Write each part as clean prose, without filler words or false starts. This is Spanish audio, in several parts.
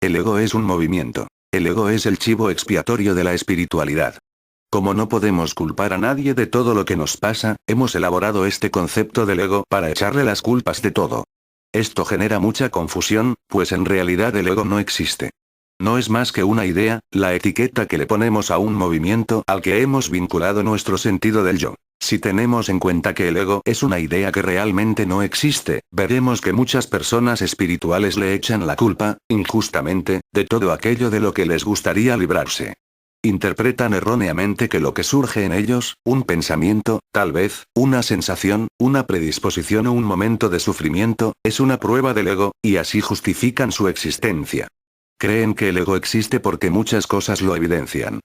El ego es un movimiento. El ego es el chivo expiatorio de la espiritualidad. Como no podemos culpar a nadie de todo lo que nos pasa, hemos elaborado este concepto del ego para echarle las culpas de todo. Esto genera mucha confusión, pues en realidad el ego no existe. No es más que una idea, la etiqueta que le ponemos a un movimiento al que hemos vinculado nuestro sentido del yo. Si tenemos en cuenta que el ego es una idea que realmente no existe, veremos que muchas personas espirituales le echan la culpa, injustamente, de todo aquello de lo que les gustaría librarse. Interpretan erróneamente que lo que surge en ellos, un pensamiento, tal vez, una sensación, una predisposición o un momento de sufrimiento, es una prueba del ego, y así justifican su existencia. Creen que el ego existe porque muchas cosas lo evidencian.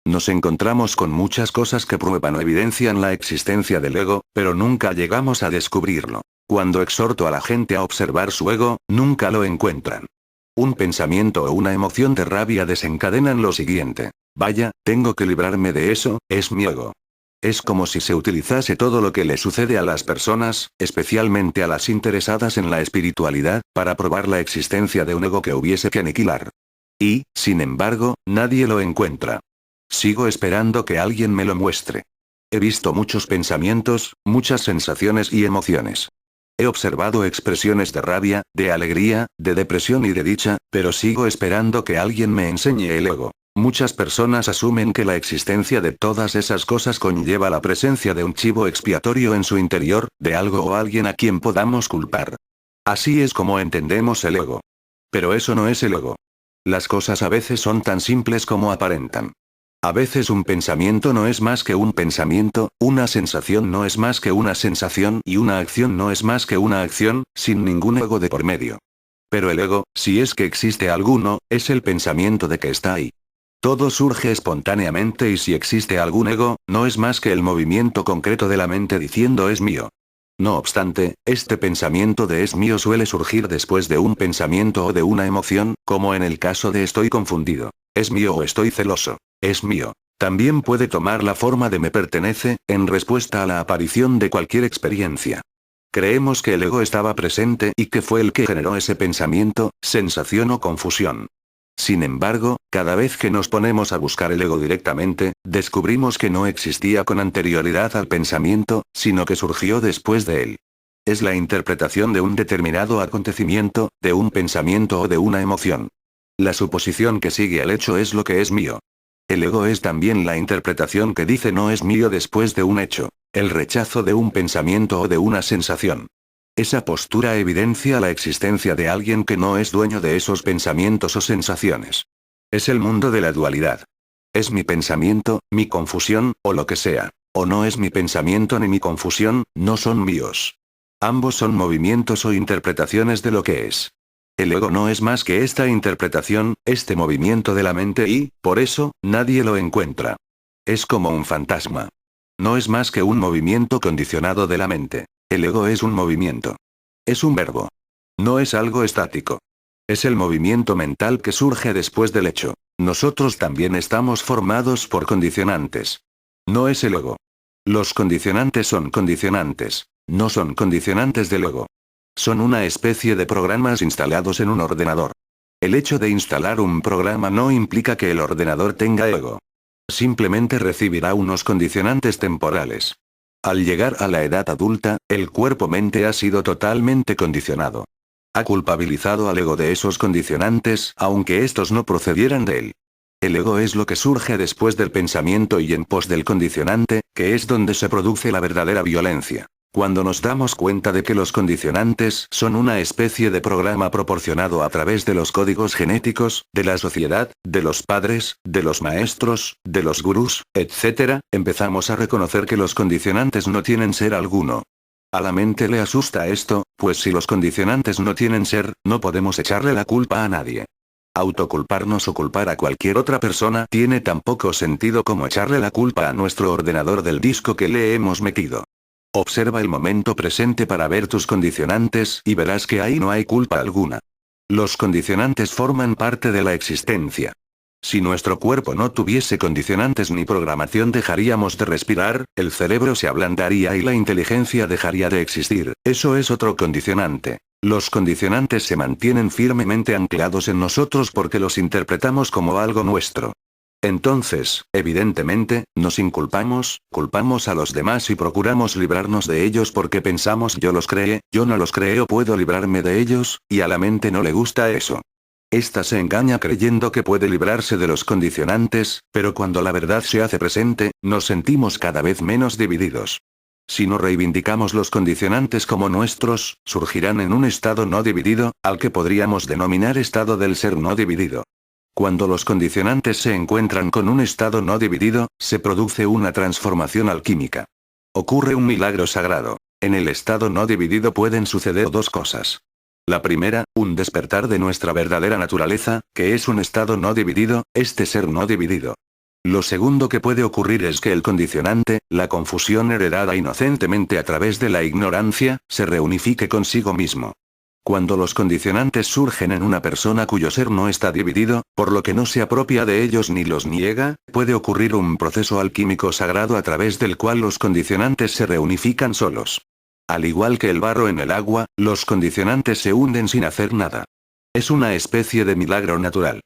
Nos encontramos con muchas cosas que prueban o evidencian la existencia del ego, pero nunca llegamos a descubrirlo. Cuando exhorto a la gente a observar su ego, nunca lo encuentran. Un pensamiento o una emoción de rabia desencadenan lo siguiente: vaya, tengo que librarme de eso, es mi ego. Es como si se utilizase todo lo que le sucede a las personas, especialmente a las interesadas en la espiritualidad, para probar la existencia de un ego que hubiese que aniquilar. Y, sin embargo, nadie lo encuentra. Sigo esperando que alguien me lo muestre. He visto muchos pensamientos, muchas sensaciones y emociones. He observado expresiones de rabia, de alegría, de depresión y de dicha, pero sigo esperando que alguien me enseñe el ego. Muchas personas asumen que la existencia de todas esas cosas conlleva la presencia de un chivo expiatorio en su interior, de algo o alguien a quien podamos culpar. Así es como entendemos el ego. Pero eso no es el ego. Las cosas a veces son tan simples como aparentan. A veces un pensamiento no es más que un pensamiento, una sensación no es más que una sensación y una acción no es más que una acción, sin ningún ego de por medio. Pero el ego, si es que existe alguno, es el pensamiento de que está ahí. Todo surge espontáneamente y si existe algún ego, no es más que el movimiento concreto de la mente diciendo es mío. No obstante, este pensamiento de es mío suele surgir después de un pensamiento o de una emoción, como en el caso de estoy confundido, es mío o estoy celoso, es mío. También puede tomar la forma de me pertenece, en respuesta a la aparición de cualquier experiencia. Creemos que el ego estaba presente y que fue el que generó ese pensamiento, sensación o confusión. Sin embargo, cada vez que nos ponemos a buscar el ego directamente, descubrimos que no existía con anterioridad al pensamiento, sino que surgió después de él. Es la interpretación de un determinado acontecimiento, de un pensamiento o de una emoción. La suposición que sigue al hecho es lo que es mío. El ego es también la interpretación que dice no es mío después de un hecho, el rechazo de un pensamiento o de una sensación. Esa postura evidencia la existencia de alguien que no es dueño de esos pensamientos o sensaciones. Es el mundo de la dualidad. Es mi pensamiento, mi confusión, o lo que sea. O no es mi pensamiento ni mi confusión, no son míos. Ambos son movimientos o interpretaciones de lo que es. El ego no es más que esta interpretación, este movimiento de la mente y, por eso, nadie lo encuentra. Es como un fantasma. No es más que un movimiento condicionado de la mente. El ego es un movimiento. Es un verbo. No es algo estático. Es el movimiento mental que surge después del hecho. Nosotros también estamos formados por condicionantes. No es el ego. Los condicionantes son condicionantes. No son condicionantes del ego. Son una especie de programas instalados en un ordenador. El hecho de instalar un programa no implica que el ordenador tenga ego. Simplemente recibirá unos condicionantes temporales. Al llegar a la edad adulta, el cuerpo-mente ha sido totalmente condicionado. Ha culpabilizado al ego de esos condicionantes, aunque estos no procedieran de él. El ego es lo que surge después del pensamiento y en pos del condicionante, que es donde se produce la verdadera violencia. Cuando nos damos cuenta de que los condicionantes son una especie de programa proporcionado a través de los códigos genéticos, de la sociedad, de los padres, de los maestros, de los gurús, etc., empezamos a reconocer que los condicionantes no tienen ser alguno. A la mente le asusta esto, pues si los condicionantes no tienen ser, no podemos echarle la culpa a nadie. Autoculparnos o culpar a cualquier otra persona tiene tan poco sentido como echarle la culpa a nuestro ordenador del disco que le hemos metido. Observa el momento presente para ver tus condicionantes y verás que ahí no hay culpa alguna. Los condicionantes forman parte de la existencia. Si nuestro cuerpo no tuviese condicionantes ni programación dejaríamos de respirar, el cerebro se ablandaría y la inteligencia dejaría de existir, eso es otro condicionante. Los condicionantes se mantienen firmemente anclados en nosotros porque los interpretamos como algo nuestro. Entonces, evidentemente, nos inculpamos, culpamos a los demás y procuramos librarnos de ellos porque pensamos yo los creé, yo no los creo, puedo librarme de ellos, y a la mente no le gusta eso. Esta se engaña creyendo que puede librarse de los condicionantes, pero cuando la verdad se hace presente, nos sentimos cada vez menos divididos. Si no reivindicamos los condicionantes como nuestros, surgirán en un estado no dividido, al que podríamos denominar estado del ser no dividido. Cuando los condicionantes se encuentran con un estado no dividido, se produce una transformación alquímica. Ocurre un milagro sagrado. En el estado no dividido pueden suceder dos cosas. La primera, un despertar de nuestra verdadera naturaleza, que es un estado no dividido, este ser no dividido. Lo segundo que puede ocurrir es que el condicionante, la confusión heredada inocentemente a través de la ignorancia, se reunifique consigo mismo. Cuando los condicionantes surgen en una persona cuyo ser no está dividido, por lo que no se apropia de ellos ni los niega, puede ocurrir un proceso alquímico sagrado a través del cual los condicionantes se reunifican solos. Al igual que el barro en el agua, los condicionantes se hunden sin hacer nada. Es una especie de milagro natural.